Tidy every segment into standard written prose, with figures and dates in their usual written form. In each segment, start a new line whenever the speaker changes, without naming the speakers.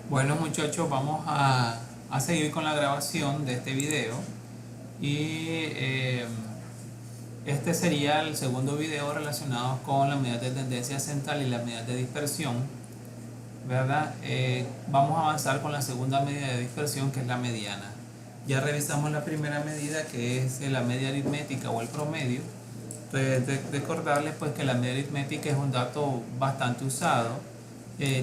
Bueno muchachos, vamos a seguir con la grabación de este video y este sería el segundo video relacionado con las medidas de tendencia central y las medidas de dispersión, ¿verdad? Vamos a avanzar con la segunda medida de dispersión, que es la mediana. Ya revisamos la primera medida, que es la media aritmética o el promedio. Recordarles pues que la media aritmética es un dato bastante usado.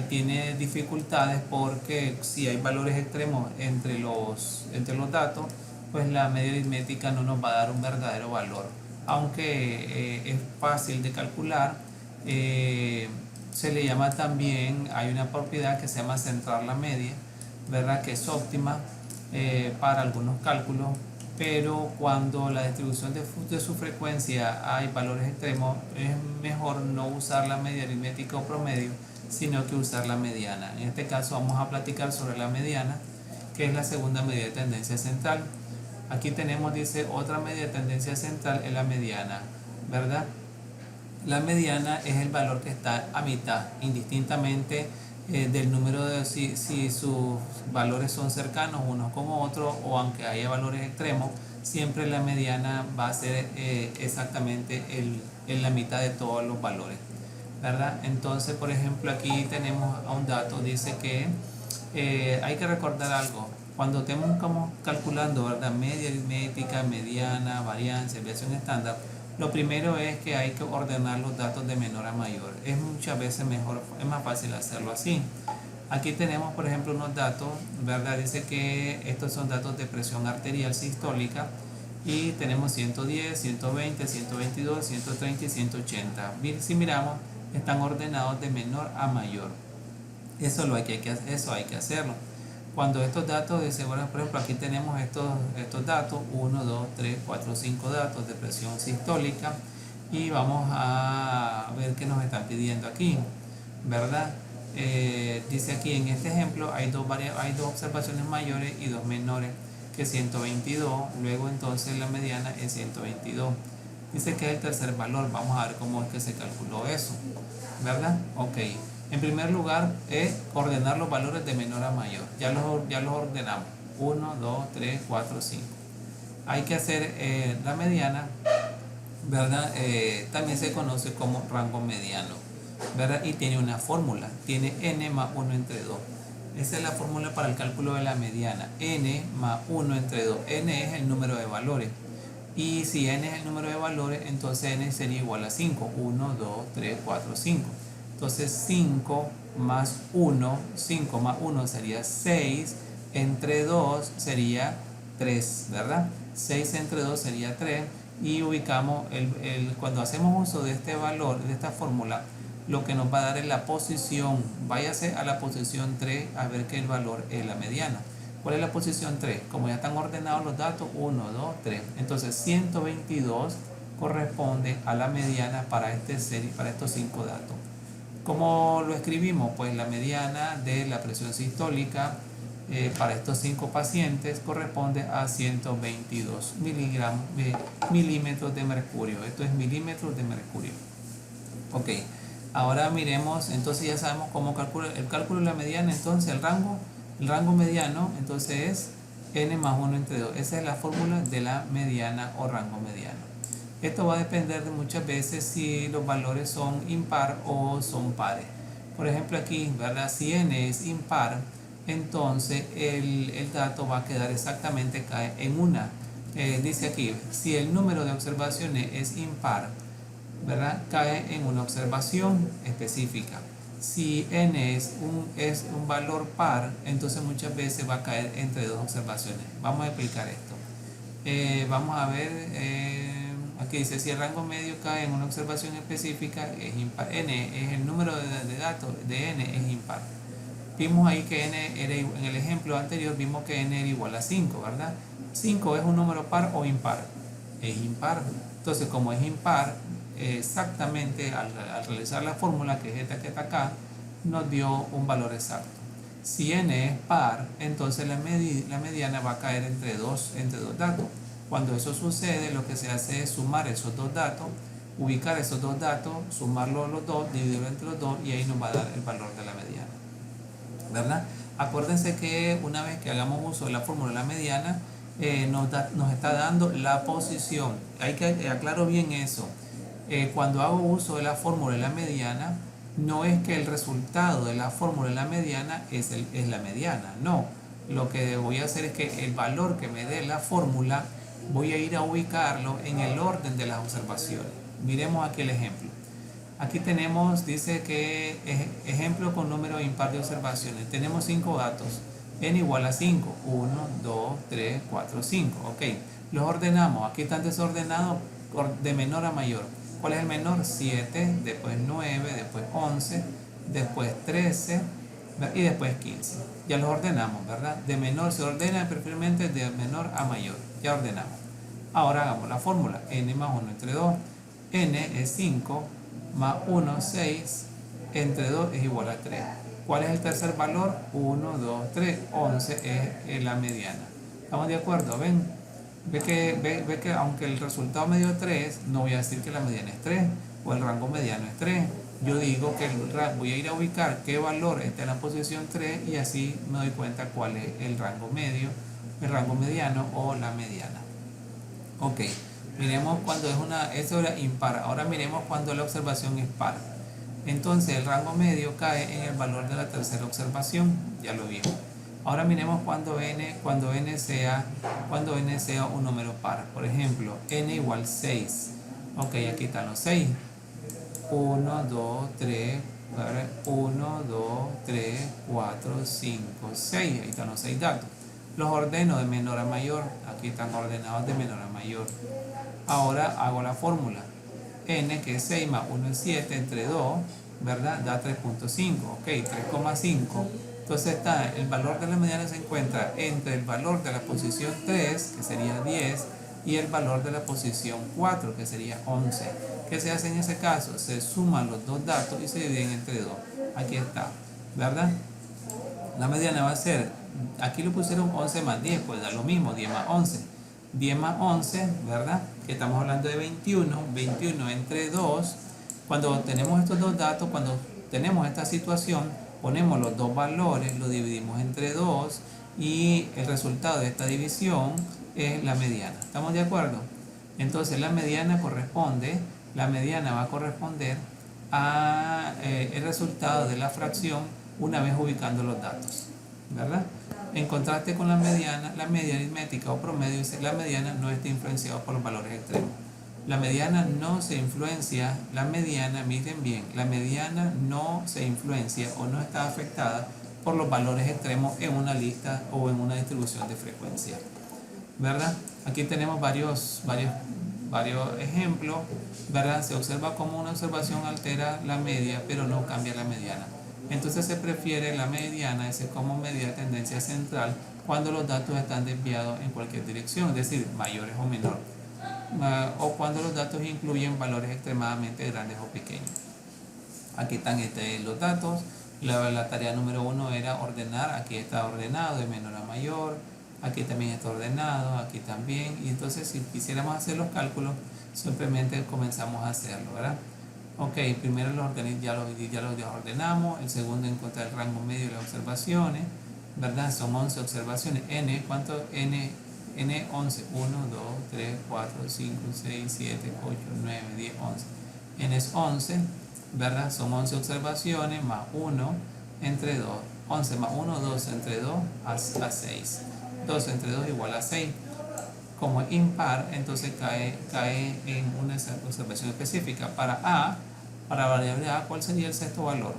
Tiene dificultades porque si hay valores extremos entre los datos, pues la media aritmética no nos va a dar un verdadero valor. Aunque es fácil de calcular, se le llama también, hay una propiedad que se llama centrar la media, ¿verdad? Que es óptima para algunos cálculos, pero cuando la distribución de su frecuencia hay valores extremos, es mejor no usar la media aritmética o promedio, sino que usar la mediana. En este caso vamos a platicar sobre la mediana, que es la segunda medida de tendencia central. Aquí tenemos, dice, otra medida de tendencia central es la mediana, ¿verdad? La mediana es el valor que está a mitad, indistintamente del número de si sus valores son cercanos unos como otros, o aunque haya valores extremos, siempre la mediana va a ser exactamente en la mitad de todos los valores, ¿verdad? Entonces, por ejemplo, aquí tenemos a un dato, dice que hay que recordar algo. Cuando estemos como calculando, ¿verdad? Media aritmética, mediana, varianza, desviación estándar, lo primero es que hay que ordenar los datos de menor a mayor. Es muchas veces mejor, es más fácil hacerlo así. Aquí tenemos, por ejemplo, unos datos, ¿verdad? Dice que estos son datos de presión arterial sistólica y tenemos 110, 120, 122, 130 y 180. Si miramos, están ordenados de menor a mayor. Eso hay que hacerlo. Cuando estos datos, dice, bueno, por ejemplo, aquí tenemos estos datos, 1, 2, 3, 4, 5 datos de presión sistólica, y vamos a ver qué nos están pidiendo aquí, ¿verdad? Dice aquí en este ejemplo hay dos observaciones mayores y dos menores, que 122, luego entonces la mediana es 122. Dice que es el tercer valor. Vamos a ver cómo es que se calculó eso, ¿verdad? Ok. En primer lugar es ordenar los valores de menor a mayor. Ya los ordenamos. 1, 2, 3, 4, 5. Hay que hacer la mediana, ¿verdad? También se conoce como rango mediano, ¿verdad? Y tiene una fórmula. Tiene n más 1 entre 2. Esa es la fórmula para el cálculo de la mediana. N más 1 entre 2. N es el número de valores. Y si n es el número de valores, entonces n sería igual a 5. 1, 2, 3, 4, 5. Entonces 5 más 1, 5 más 1 sería 6, entre 2 sería 3, ¿verdad? 6 entre 2 sería 3, y ubicamos, cuando hacemos uso de este valor, de esta fórmula, lo que nos va a dar es la posición. Váyase a la posición 3 a ver que el valor es la mediana. ¿Cuál es la posición 3? Como ya están ordenados los datos, 1, 2, 3. Entonces 122 corresponde a la mediana para estos 5 datos. ¿Cómo lo escribimos? Pues la mediana de la presión sistólica para estos 5 pacientes corresponde a 122 milímetros de mercurio. Esto es milímetros de mercurio. Ok, ahora miremos, entonces ya sabemos cómo calcular el cálculo de la mediana. Entonces el rango mediano entonces es n más 1 entre 2. Esa es la fórmula de la mediana o rango mediano. Esto va a depender de muchas veces si los valores son impar o son pares. Por ejemplo aquí, ¿verdad? Si n es impar, entonces el dato va a quedar exactamente, cae en una. Dice aquí, si el número de observaciones es impar, ¿verdad? Cae en una observación específica. Si n es un valor par, entonces muchas veces va a caer entre dos observaciones. Vamos a explicar esto. Vamos a ver, aquí dice, si el rango medio cae en una observación específica, es impar. N es el número de datos de n, es impar. Vimos ahí que n era, en el ejemplo anterior vimos que n era igual a 5, ¿verdad? 5 es un número par o impar, es impar. Entonces, como es impar, exactamente al realizar la fórmula, que es esta que está acá, nos dio un valor exacto. Si n es par, entonces la mediana va a caer entre dos datos. Cuando eso sucede, lo que se hace es sumar esos dos datos, ubicar esos dos datos, sumarlos los dos, dividirlo entre los dos, y ahí nos va a dar el valor de la mediana, ¿verdad? Acuérdense que una vez que hagamos uso de la fórmula de la mediana, nos está dando la posición. Hay que aclaro bien eso. Cuando hago uso de la fórmula de la mediana, no es que el resultado de la fórmula de la mediana es la mediana, no. Lo que voy a hacer es que el valor que me dé la fórmula voy a ir a ubicarlo en el orden de las observaciones. Miremos aquí el ejemplo. Aquí tenemos, dice que ejemplo con número impar de observaciones. Tenemos 5 datos. N igual a 5. 1, 2, 3, 4, 5. Ok. Los ordenamos. Aquí están desordenados de menor a mayor. ¿Cuál es el menor? 7, después 9, después 11, después 13 y después 15. Ya los ordenamos, ¿verdad? De menor se ordena preferiblemente de menor a mayor. Ya ordenamos. Ahora hagamos la fórmula. N más 1 entre 2. N es 5 más 1, 6, entre 2 es igual a 3. ¿Cuál es el tercer valor? 1, 2, 3, 11 es la mediana. ¿Estamos de acuerdo? ¿Ven? Ve que aunque el resultado me dio 3, no voy a decir que la mediana es 3 o el rango mediano es 3. Yo digo que voy a ir a ubicar qué valor está en la posición 3 y así me doy cuenta cuál es el rango medio, el rango mediano o la mediana. Ok. Miremos cuando eso era impar. Ahora miremos cuando la observación es par. Entonces el rango medio cae en el valor de la tercera observación. Ya lo vimos. Ahora miremos cuando n sea un número par. Por ejemplo, n igual 6. Ok, aquí están los 6. 1, 2, 3, 1, 2, 3, 4, 5, 6. Ahí están los 6 datos. Los ordeno de menor a mayor. Aquí están ordenados de menor a mayor. Ahora hago la fórmula. N, que es 6 más 1 es 7, entre 2, ¿verdad? Da 3.5. Ok, 3,5. Entonces el valor de la mediana se encuentra entre el valor de la posición 3, que sería 10, y el valor de la posición 4, que sería 11. ¿Qué se hace en ese caso? Se suman los dos datos y se dividen entre 2. Aquí está, ¿verdad? La mediana va a ser, aquí lo pusieron 11 más 10, pues da lo mismo, 10 más 11. 10 más 11, ¿verdad? Que estamos hablando de 21, 21 entre 2. Cuando tenemos estos dos datos, cuando tenemos esta situación, ponemos los dos valores, lo dividimos entre 2 y el resultado de esta división es la mediana. ¿Estamos de acuerdo? Entonces la mediana va a corresponder a el resultado de la fracción una vez ubicando los datos, ¿verdad? En contraste con la media aritmética o promedio, dice la mediana no está influenciada por los valores extremos. La mediana no se influencia, miren bien, la mediana no se influencia o no está afectada por los valores extremos en una lista o en una distribución de frecuencia, ¿verdad? Aquí tenemos varios ejemplos, ¿verdad? Se observa como una observación altera la media, pero no cambia la mediana. Entonces se prefiere la mediana, ese como medida de tendencia central, cuando los datos están desviados en cualquier dirección, es decir, mayores o menores, o cuando los datos incluyen valores extremadamente grandes o pequeños. Aquí están los datos. La tarea número 1 era ordenar. Aquí está ordenado de menor a mayor. Aquí también está ordenado, aquí también. Y entonces si quisiéramos hacer los cálculos, simplemente comenzamos a hacerlo, ¿verdad? Ok, primero ya los ordenamos. El segundo, encontrar el rango medio de las observaciones, ¿verdad? Son 11 observaciones. N, ¿cuánto? N, 11. 1, 2, 3, 4, 5, 6, 7, 8, 9, 10, 11. N es 11, ¿verdad? Son 11 observaciones más 1 entre 2. 11 más 1, 12 entre 2 a 6. 12 entre 2 igual a 6. Como es impar, entonces cae en una observación específica. Para variable A, ¿cuál sería el sexto valor?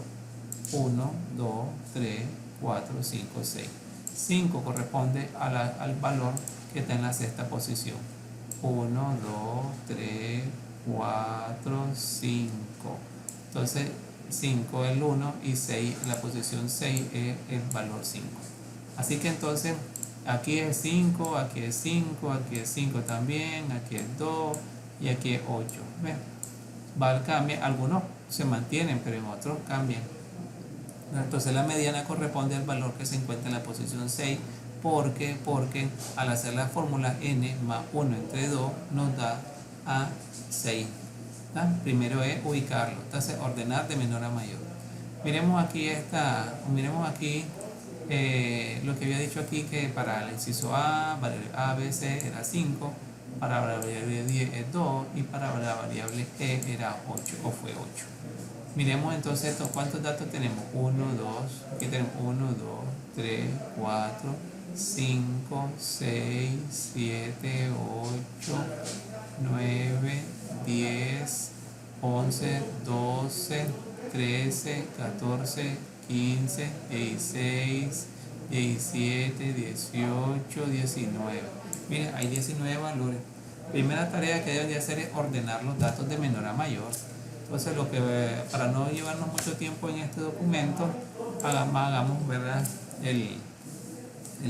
1, 2, 3, 4, 5, 6. 5 corresponde al valor que está en la sexta posición. 1, 2, 3, 4, 5. Entonces 5 es el 1 y 6, la posición 6 es el valor 5. Así que entonces aquí es 5, aquí es 5, aquí es 5 también, aquí es 2 y aquí es 8. ¿Ven? Cambia, algunos se mantienen, pero en otros cambian. Entonces la mediana corresponde al valor que se encuentra en la posición 6, porque al hacer la fórmula n más 1 entre 2 nos da a 6. Primero es ubicarlo, entonces ordenar de menor a mayor. Miremos aquí lo que había dicho aquí que para el inciso A, variable A, B, C era 5, para la variable 10 es 2 y para la variable E era 8 o fue 8. Miremos entonces esto, ¿cuántos datos tenemos? 1, 2, aquí tenemos 1, 2, 3, 4, 5, 6, 7, 8, 9, 10, 11, 12, 13, 14, 15, 16, 17, 18, 19. Miren, hay 19 valores. Primera tarea que deben de hacer es ordenar los datos de menor a mayor. Entonces, para no llevarnos mucho tiempo en este documento, hagamos, ¿verdad? El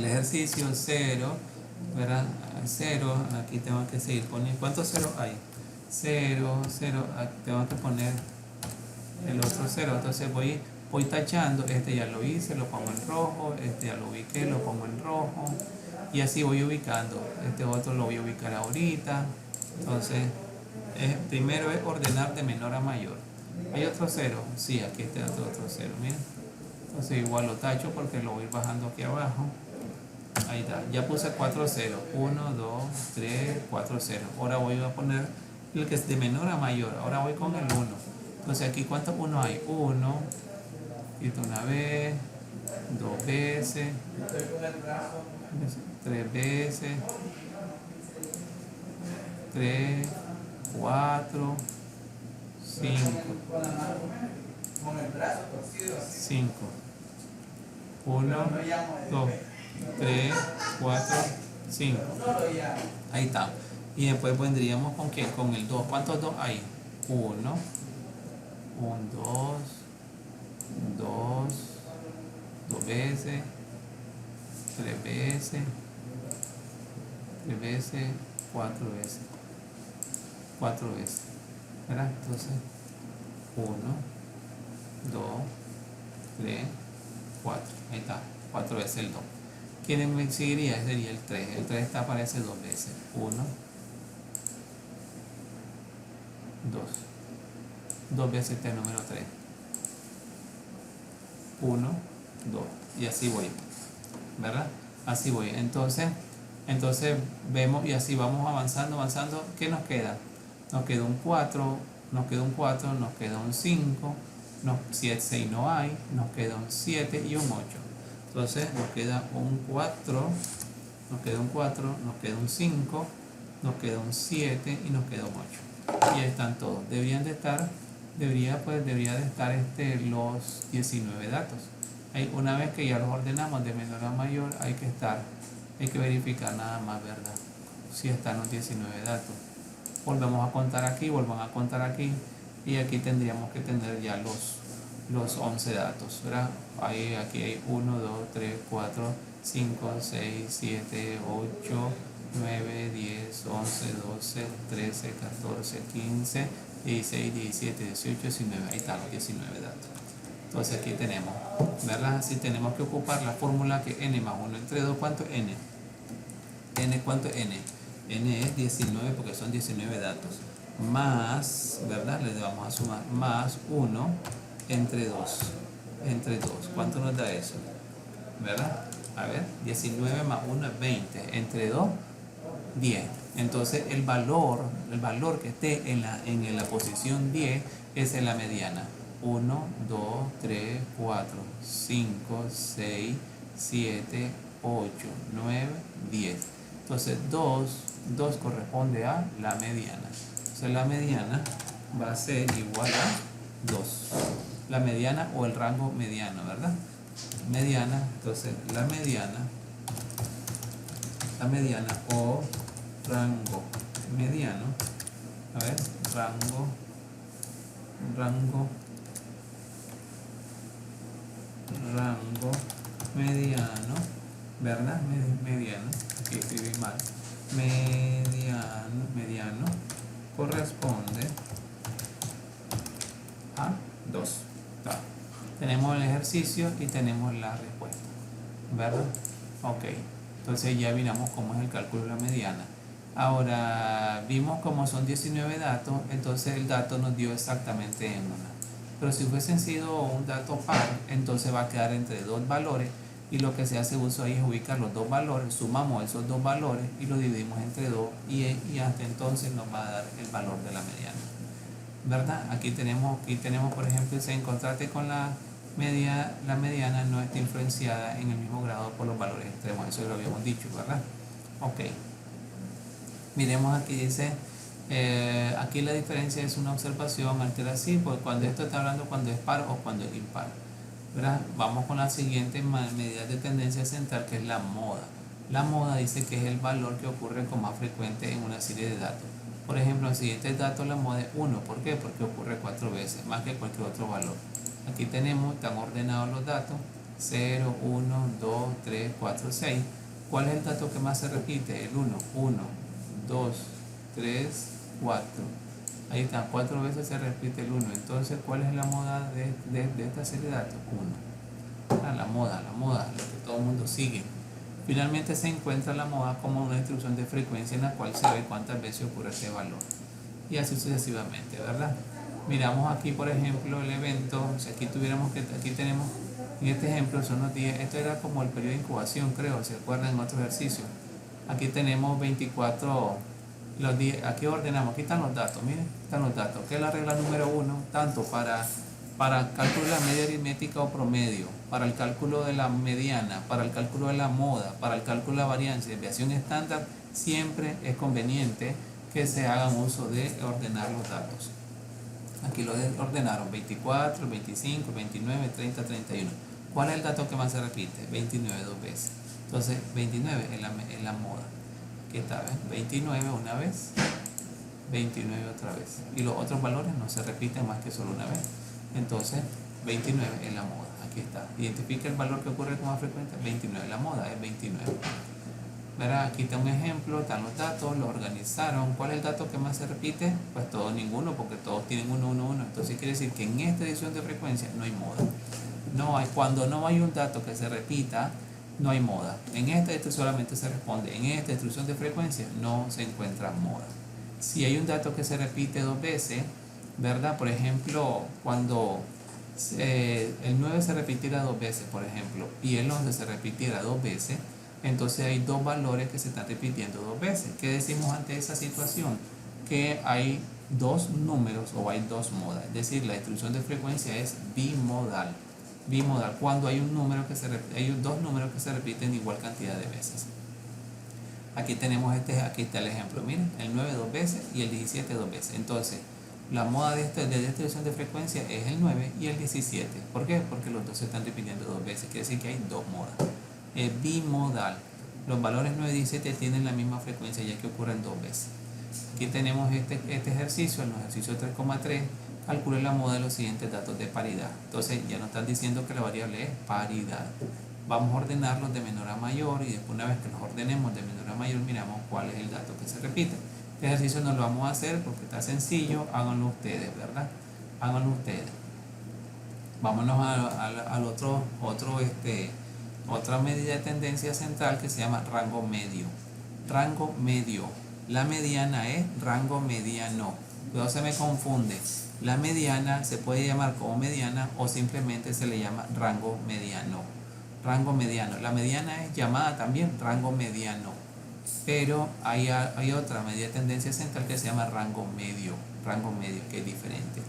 ejercicio 0, ¿verdad? 0, aquí tengo que seguir poniendo. ¿Cuántos ceros hay? 0, 0, tengo que poner el otro 0. Entonces voy tachando, este ya lo hice, lo pongo en rojo, este ya lo ubiqué, lo pongo en rojo, y así voy ubicando. Este otro lo voy a ubicar ahorita. Entonces, primero es ordenar de menor a mayor. ¿Hay otro 0? Sí, aquí está otro 0, miren. Entonces igual lo tacho porque lo voy bajando aquí abajo. Ahí está, ya puse 4 0, 1, 2, 3, 4 0. Ahora voy a poner el que es de menor a mayor. Ahora voy con el 1. Entonces aquí, ¿cuántos 1 hay? 1, quito una vez, 2 veces, 3 veces, 3, 4, 5, 5, 1, 2, 3, 4, 5. Ahí está. Y después vendríamos con ¿qué? Con el 2. ¿Cuántos 2 hay? 1, 1, 2, 2, 2 veces, 3 veces, 3 veces, 4 veces, 4 veces, ¿verdad? Entonces 1, 2, 3, 4, ahí está, 4 veces el 2. ¿Quién me seguiría? Sería el 3. El 3 aparece 2 veces. 1, 2. 2 veces este número 3. 1, 2. Y así voy, ¿verdad? Así voy. Entonces vemos y así vamos avanzando. ¿Qué nos queda? Nos queda un 4, nos queda un 4, nos queda un 5, 6 no hay, nos queda un 7 y un 8. Entonces nos queda un 4, nos queda un 4, nos queda un 5, nos queda un 7 y nos queda un 8. Y ahí están todos. Debería de estar los 19 datos. Una vez que ya los ordenamos de menor a mayor, hay que verificar nada más, ¿verdad? Si están los 19 datos. Volvemos a contar aquí, y aquí tendríamos que tener ya los 11 datos, ¿verdad? Aquí hay 1, 2, 3, 4, 5, 6, 7, 8, 9, 10, 11, 12, 13, 14, 15, 16, 17, 18, 19. Ahí están los 19 datos. Entonces aquí tenemos, ¿verdad? Si tenemos que ocupar la fórmula que n más 1 entre 2, ¿cuánto es n? ¿Cuánto es n? N es 19 porque son 19 datos. Más, ¿verdad? Le vamos a sumar más 1 entre 2. ¿Cuánto nos da eso? ¿Verdad? A ver, 19 más 1 es 20. Entre 2, 10. Entonces el valor que esté en la posición 10 es en la mediana. 1, 2, 3, 4, 5, 6, 7, 8, 9, 10. Entonces 2 corresponde a la mediana. Entonces la mediana va a ser igual a 2. La mediana o el rango mediano, ¿verdad? Mediana, entonces la mediana o rango mediano, a ver, rango mediano, ¿verdad? Mediano, aquí escribí mal. Mediano corresponde a 2. Tenemos el ejercicio y tenemos la respuesta, ¿verdad? Ok, entonces ya miramos cómo es el cálculo de la mediana. Ahora vimos cómo son 19 datos, entonces el dato nos dio exactamente en una. Pero si hubiesen sido un dato par, entonces va a quedar entre dos valores y lo que se hace uso ahí es ubicar los dos valores, sumamos esos dos valores y lo dividimos entre 2 y hasta entonces nos va a dar el valor de la mediana, ¿verdad? Aquí tenemos por ejemplo, si encontraste con la mediana no está influenciada en el mismo grado por los valores extremos, eso lo habíamos dicho, ¿verdad? Ok, miremos aquí, dice aquí la diferencia es una observación altera así, porque cuando esto está hablando cuando es par o cuando es impar, ¿verdad? Vamos con la siguiente medida de tendencia central, que es la moda. La moda dice que es el valor que ocurre con más frecuente en una serie de datos. Por ejemplo, en el siguiente dato la moda es 1. ¿Por qué? Porque ocurre 4 veces, más que cualquier otro valor. Aquí tenemos, están ordenados los datos, 0, 1, 2, 3, 4, 6. ¿Cuál es el dato que más se repite? El 1, 1, 2, 3, 4. Ahí está, 4 veces se repite el 1. Entonces, ¿cuál es la moda de esta serie de datos? 1. La moda, lo que todo el mundo sigue. Finalmente se encuentra la moda como una distribución de frecuencia en la cual se ve cuántas veces ocurre este valor. Y así sucesivamente, ¿verdad? Miramos aquí, por ejemplo, el evento. Si aquí tenemos, en este ejemplo son los días. Esto era como el periodo de incubación, creo, ¿se acuerdan en otro ejercicio? Aquí tenemos 24 los días. Aquí ordenamos, aquí están los datos, miren, están los datos. ¿Qué es la regla número 1? Tanto para cálculo de la media aritmética o promedio, para el cálculo de la mediana, para el cálculo de la moda, para el cálculo de la varianza y desviación estándar, siempre es conveniente que se hagan uso de ordenar los datos. Aquí lo ordenaron 24, 25, 29, 30, 31. ¿Cuál es el dato que más se repite? 29 dos veces. Entonces 29 es la moda. Aquí está, ¿ven? 29 una vez, 29 otra vez. Y los otros valores no se repiten más que solo una vez. Entonces 29 es la moda. Aquí está. Identifica el valor que ocurre con más frecuencia. 29, la moda es 29. Verá, aquí está un ejemplo, están los datos, los organizaron. ¿Cuál es el dato que más se repite? Pues todo, ninguno, porque todos tienen 1, 1, 1. Entonces quiere decir que en esta edición de frecuencia no hay moda. Cuando no hay un dato que se repita, no hay moda. En esta solamente se responde. En esta distribución de frecuencia no se encuentra moda. Si hay un dato que se repite 2 veces, ¿verdad? Por ejemplo, cuando el 9 se repitiera 2 veces, por ejemplo, y el 11 se repitiera 2 veces, entonces hay dos valores que se están repitiendo 2 veces. ¿Qué decimos ante esa situación? Que hay dos números o hay dos modas. Es decir, la distribución de frecuencia es bimodal. Bimodal, cuando hay hay dos números que se repiten igual cantidad de veces. Aquí tenemos aquí está el ejemplo, miren, el 9 2 veces y el 17 2 veces. Entonces, la moda de distribución de frecuencia es el 9 y el 17. ¿Por qué? Porque los dos se están repitiendo 2 veces, quiere decir que hay dos modas. Es bimodal. Los valores 9 y 17 tienen la misma frecuencia ya que ocurren 2 veces. Aquí tenemos este ejercicio, el ejercicio 3,3. Calcule la moda de los siguientes datos de paridad. Entonces ya nos están diciendo que la variable es paridad. Vamos a ordenarlos de menor a mayor y después, una vez que los ordenemos de menor a mayor, miramos cuál es el dato que se repite. Este ejercicio no lo vamos a hacer porque está sencillo, háganlo ustedes, ¿verdad? Háganlo ustedes. Vámonos al otra medida de tendencia central que se llama rango medio. Rango medio. La mediana es rango mediano. Luego se me confunde. La mediana se puede llamar como mediana o simplemente se le llama rango mediano. Rango mediano. La mediana es llamada también rango mediano. Pero hay otra medida de tendencia central que se llama rango medio. Rango medio, que es diferente.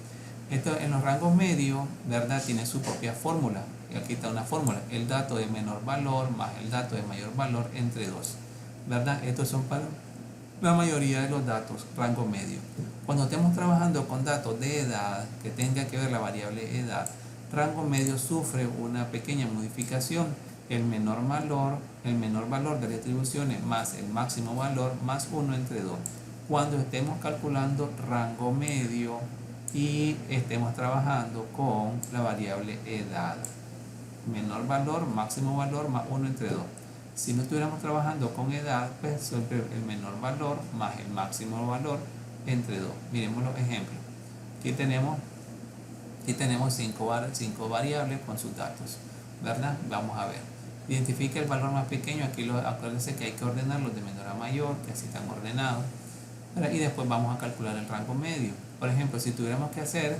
Esto en los rangos medios, ¿verdad? Tiene su propia fórmula. Y aquí está una fórmula. El dato de menor valor más el dato de mayor valor entre 2. ¿Verdad? Estos son para la mayoría de los datos, rango medio. Cuando estemos trabajando con datos de edad, que tenga que ver la variable edad, rango medio sufre una pequeña modificación. El menor valor de distribuciones más el máximo valor más 1 entre 2. Cuando estemos calculando rango medio y estemos trabajando con la variable edad, menor valor, máximo valor más 1 entre 2. Si no estuviéramos trabajando con edad, pues siempre el menor valor más el máximo valor entre 2. Miremos los ejemplos. Aquí tenemos 5 variables con sus datos, ¿verdad? Vamos a ver. Identifica el valor más pequeño. Aquí acuérdense que hay que ordenarlos de menor a mayor, que así están ordenados. Y después vamos a calcular el rango medio. Por ejemplo, si tuviéramos que hacer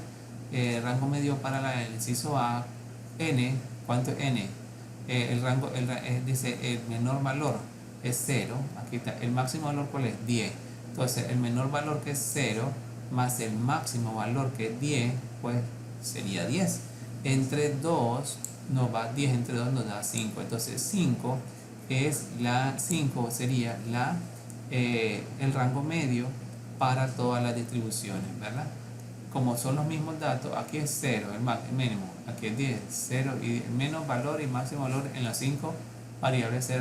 rango medio para el inciso A, n, ¿cuánto es n? el rango, dice el menor valor es 0, aquí está, el máximo valor ¿cuál es? 10. Entonces el menor valor que es 0 más el máximo valor que es 10, pues sería 10. Entre 2 nos va 10, entre 2 nos da 5. Entonces 5 sería el rango medio para todas las distribuciones, ¿verdad? Como son los mismos datos, aquí es 0, el mínimo, aquí es 10, 0 y el menos valor y máximo valor en las 5 variables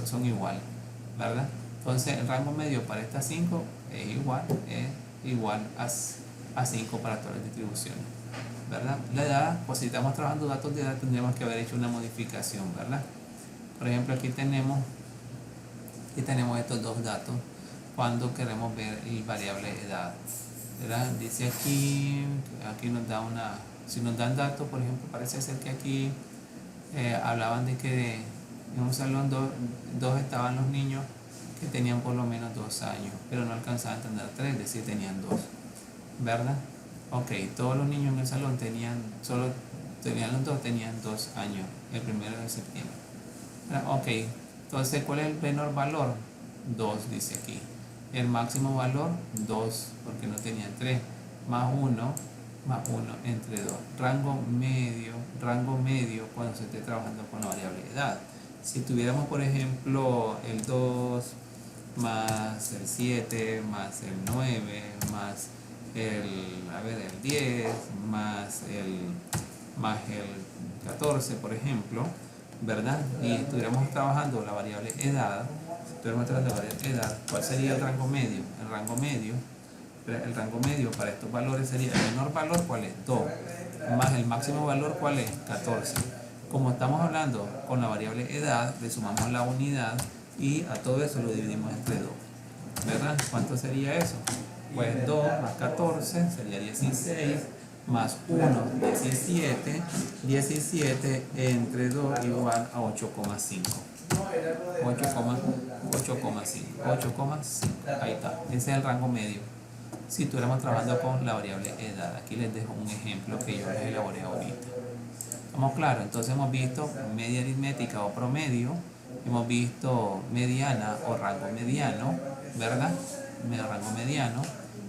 son iguales, ¿verdad? Entonces el rango medio para estas 5 es igual a 5 para todas las distribuciones, ¿verdad? La edad, pues si estamos trabajando datos de edad tendríamos que haber hecho una modificación, ¿verdad? Por ejemplo, aquí tenemos estos dos datos cuando queremos ver el variable edad, ¿verdad? Dice aquí nos da si nos dan datos, por ejemplo, parece ser que aquí hablaban de que en un salón dos estaban los niños que tenían por lo menos 2 años, pero no alcanzaban a tener 3, es decir, tenían 2, ¿verdad? Ok, todos los niños en el salón los dos tenían 2 años, el 1 de septiembre. Ok, entonces, ¿cuál es el menor valor? 2, dice aquí. El máximo valor, 2, porque no tenían 3, más 1 entre 2. Rango medio cuando se esté trabajando con la variable edad. Si tuviéramos, por ejemplo, el 2 más el 7 más el 9 más el 10 más el 14, por ejemplo, ¿verdad? Y estuviéramos trabajando la variable edad, ¿cuál sería el rango medio? El rango medio para estos valores sería el menor valor, ¿cuál es? 2, más el máximo valor, ¿cuál es? 14. Como estamos hablando con la variable edad, le sumamos la unidad y a todo eso lo dividimos entre 2, ¿verdad? ¿Cuánto sería eso? Pues 2 más 14 sería 16, más 1, 17, 17 entre 2 igual a 8,5. 8,5. Ahí está. Ese es el rango medio. Si estuviéramos trabajando con la variable edad, aquí les dejo un ejemplo que yo les elaboré ahorita. ¿Estamos claros? Entonces hemos visto media aritmética o promedio, hemos visto mediana o rango mediano, ¿verdad? Rango mediano.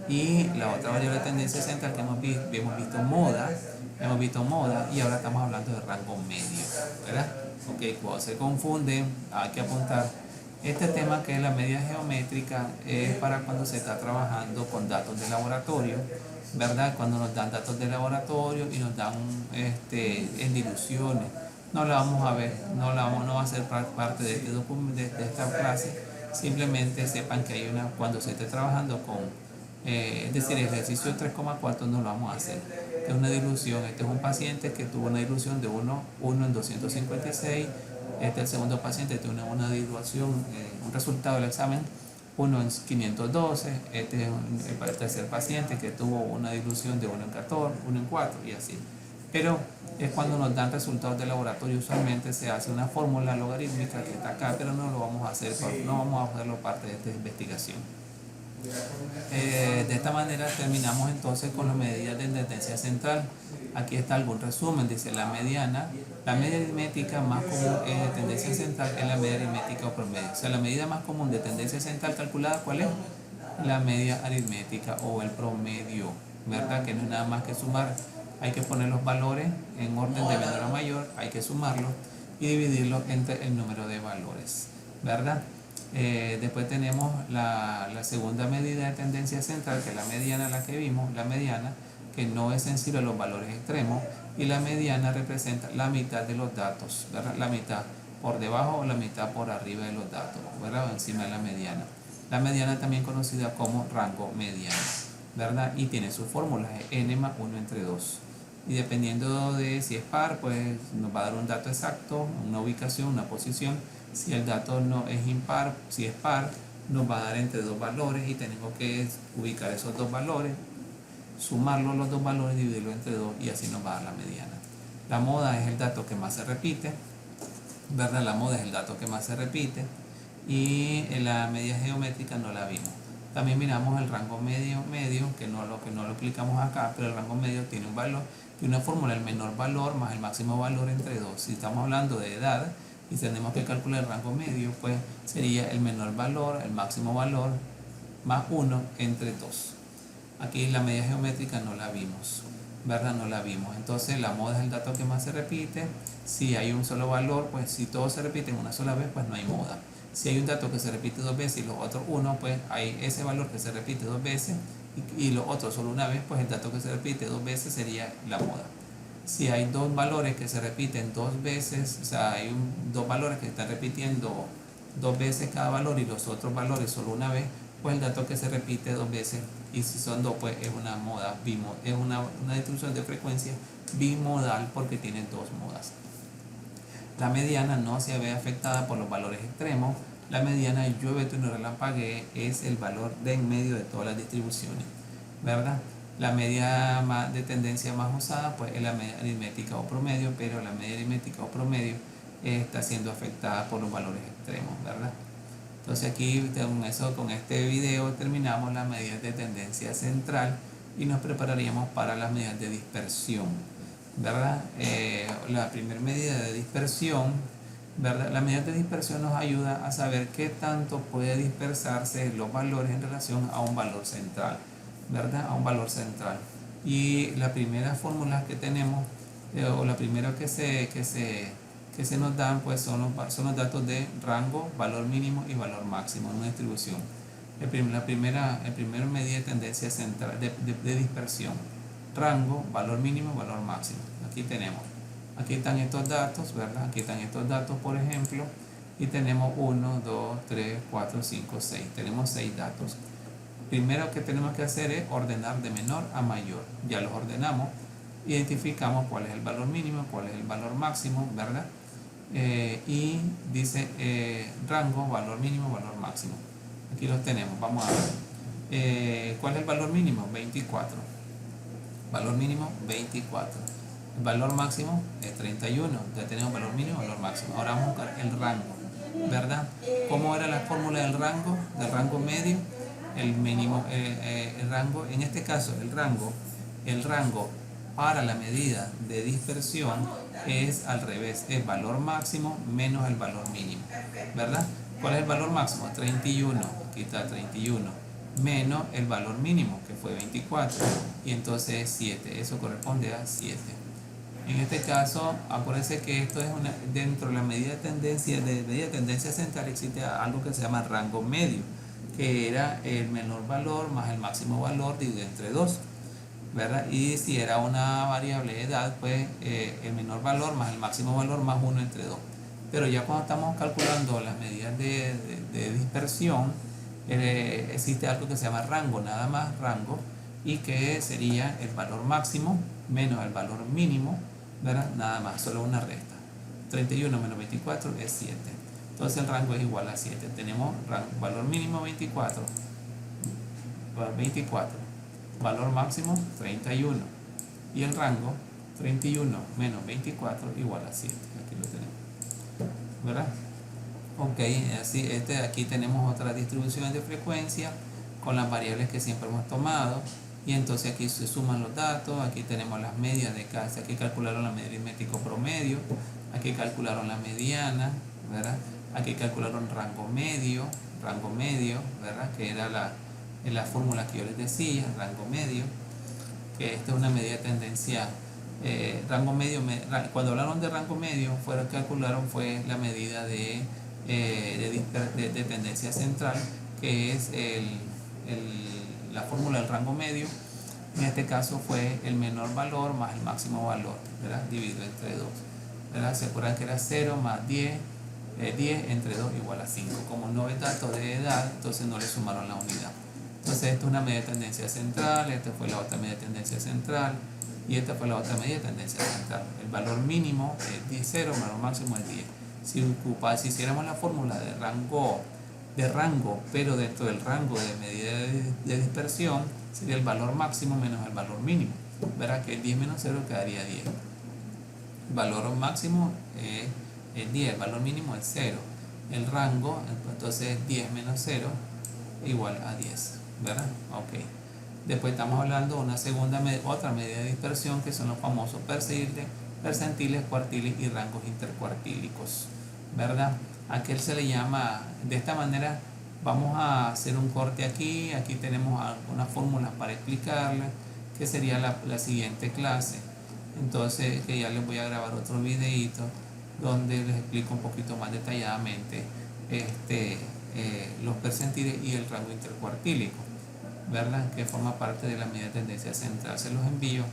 Y la otra variable de tendencia central que hemos visto moda, y ahora estamos hablando de rango medio, ¿verdad? Ok, cuando se confunden hay que apuntar este tema que es la media geométrica, es para cuando se está trabajando con datos de laboratorio, ¿verdad? Cuando nos dan datos de laboratorio y nos dan en diluciones, no la vamos a ver, no va a ser parte de este documento, de esta clase. Simplemente sepan que hay cuando se esté trabajando con es decir, el ejercicio 3,4 no lo vamos a hacer. Es una dilución. Este es un paciente que tuvo una dilución de 1 en 256. Este es el segundo paciente que tuvo una dilución, un resultado del examen 1 en 512. Este es el tercer paciente que tuvo una dilución de 1 en 14, 1 en 4 y así. Pero es cuando nos dan resultados de laboratorio, usualmente se hace una fórmula logarítmica que está acá, pero no lo vamos a hacer, no vamos a hacerlo parte de esta investigación. De esta manera terminamos entonces con las medidas de tendencia central. Aquí está algún resumen. Dice la media aritmética más común de tendencia central es la media aritmética o promedio. O sea, la medida más común de tendencia central calculada, ¿cuál es? La media aritmética o el promedio, ¿verdad? Que no es nada más que sumar. Hay que poner los valores en orden de menor a mayor, hay que sumarlos y dividirlos entre el número de valores, ¿verdad? Después tenemos la segunda medida de tendencia central, que es la mediana, la que vimos, la mediana, que no es sensible a los valores extremos, y la mediana representa la mitad de los datos, ¿verdad? La mitad por debajo o la mitad por arriba de los datos, ¿verdad? O encima de la mediana. La mediana también conocida como rango mediano, ¿verdad? Y tiene su fórmula, n más 1 entre 2. Y dependiendo de si es par, pues nos va a dar un dato exacto, una ubicación, una posición. Si el dato no es impar, si es par, nos va a dar entre dos valores y tenemos que ubicar esos dos valores, sumarlos los dos valores, dividirlo entre 2 y así nos va a dar la mediana. La moda es el dato que más se repite, ¿verdad? La moda es el dato que más se repite y en la media geométrica no la vimos. También miramos el rango medio, que no lo aplicamos acá, pero el rango medio tiene un valor, tiene una fórmula, el menor valor más el máximo valor entre 2. Si estamos hablando de edad y tenemos que calcular el rango medio, pues sería el menor valor, el máximo valor, más 1 entre 2. Aquí la medida geométrica no la vimos, ¿verdad? No la vimos. Entonces la moda es el dato que más se repite. Si hay un solo valor, pues si todo se repite en una sola vez, pues no hay moda. Si hay un dato que se repite 2 veces y los otros 1, pues hay ese valor que se repite 2 veces y los otros solo una vez, pues el dato que se repite 2 veces sería la moda. Si hay dos valores que se repiten 2 veces, o sea, hay dos valores que están repitiendo 2 veces cada valor y los otros valores solo una vez, pues el dato que se repite 2 veces, y si son 2, pues es una moda, es una distribución de frecuencia bimodal porque tiene 2 modas. La mediana no se ve afectada por los valores extremos. La mediana llueve, trueno, relampaguee es el valor de en medio de todas las distribuciones, ¿verdad? La media de tendencia más usada pues es la media aritmética o promedio, pero la media aritmética o promedio está siendo afectada por los valores extremos, ¿verdad? Entonces aquí con este video terminamos las medidas de tendencia central y nos prepararíamos para las medidas de dispersión, ¿verdad? La primera medida de dispersión, ¿verdad? La medida de dispersión nos ayuda a saber qué tanto puede dispersarse los valores en relación a un valor central, ¿verdad? A un valor central. Y la primera fórmula que tenemos, o la primera que se nos dan, pues son los datos de rango, valor mínimo y valor máximo en una distribución. El primer medida de tendencia central de dispersión, rango, valor mínimo, valor máximo. Aquí están estos datos, ¿verdad? Aquí están estos datos, por ejemplo, y tenemos 1, 2, 3, 4, 5, 6. Tenemos 6 datos. Primero que tenemos que hacer es ordenar de menor a mayor. Ya los ordenamos, identificamos cuál es el valor mínimo, cuál es el valor máximo, ¿verdad? Y dice rango, valor mínimo, valor máximo. Aquí los tenemos, vamos a ver. ¿Cuál es el valor mínimo? 24. Valor mínimo 24. El valor máximo es 31. Ya tenemos valor mínimo, valor máximo. Ahora vamos a buscar el rango, ¿verdad? ¿Cómo era la fórmula del rango medio? El mínimo, el rango, en este caso el rango para la medida de dispersión es al revés, es valor máximo menos el valor mínimo, ¿verdad? ¿Cuál es el valor máximo? 31, aquí está 31, menos el valor mínimo que fue 24, y entonces 7, eso corresponde a 7. En este caso, acuérdense que esto es dentro de la medida de tendencia central existe algo que se llama rango medio, que era el menor valor más el máximo valor dividido entre 2, ¿verdad? Y si era una variable de edad, pues el menor valor más el máximo valor más 1 entre 2. Pero ya cuando estamos calculando las medidas de dispersión, existe algo que se llama rango, nada más rango, y que sería el valor máximo menos el valor mínimo, ¿verdad? Nada más, solo una resta. 31 menos 24 es 7. Entonces el rango es igual a 7. Tenemos valor mínimo 24, valor máximo 31, y el rango 31 menos 24 igual a 7. Aquí lo tenemos, ¿verdad? Ok, así aquí tenemos otra distribución de frecuencia con las variables que siempre hemos tomado, y entonces aquí se suman los datos. Aquí tenemos las medias de cada. Aquí calcularon la media aritmético promedio, aquí calcularon la mediana, ¿verdad? Aquí calcularon rango medio, ¿verdad? Que era la fórmula que yo les decía, rango medio, que esta es una medida de tendencia. Rango medio, cuando hablaron de rango medio, calcularon fue la medida de tendencia central, que es la fórmula del rango medio. En este caso fue el menor valor más el máximo valor, ¿verdad? Dividido entre 2, ¿verdad? Se acuerdan que era 0 más 10, 10 entre 2 igual a 5. Como no es dato de edad, entonces no le sumaron la unidad. Entonces esta es una medida de tendencia central, esta fue la otra medida de tendencia central, y esta fue la otra medida de tendencia central. El valor mínimo es 10, 0, el valor máximo es 10. Si hiciéramos la fórmula de rango, pero dentro del rango de medida de dispersión, sería el valor máximo menos el valor mínimo. Verá que 10 menos 0 quedaría 10. El valor máximo es 10, el valor mínimo es 0. El rango, entonces 10 menos 0 igual a 10. ¿verdad? Ok. Después estamos hablando de otra medida de dispersión que son los famosos percentiles, cuartiles y rangos intercuartílicos, ¿verdad? Aquel se le llama, de esta manera vamos a hacer un corte aquí. Aquí tenemos algunas fórmulas para explicarle, que sería la siguiente clase. Entonces, que ya les voy a grabar otro videito donde les explico un poquito más detalladamente los percentiles y el rango intercuartílico, ¿verdad? Que forma parte de la medida de tendencia central. Se los envío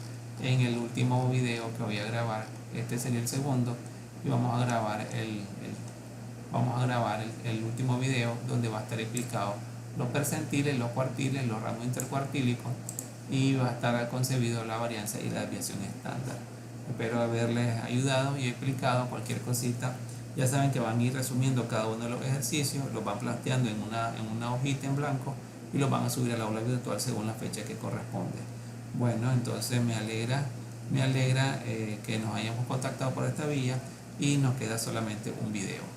en el último video que voy a grabar. Este sería el segundo, y vamos a grabar el último video donde va a estar explicado los percentiles, los cuartiles, los rangos intercuartílicos, y va a estar concebido la varianza y la desviación estándar. Espero haberles ayudado y explicado cualquier cosita. Ya saben que van a ir resumiendo cada uno de los ejercicios, los van planteando en una hojita en blanco y los van a subir al aula virtual según la fecha que corresponde. Bueno, entonces me alegra que nos hayamos contactado por esta vía, y nos queda solamente un video.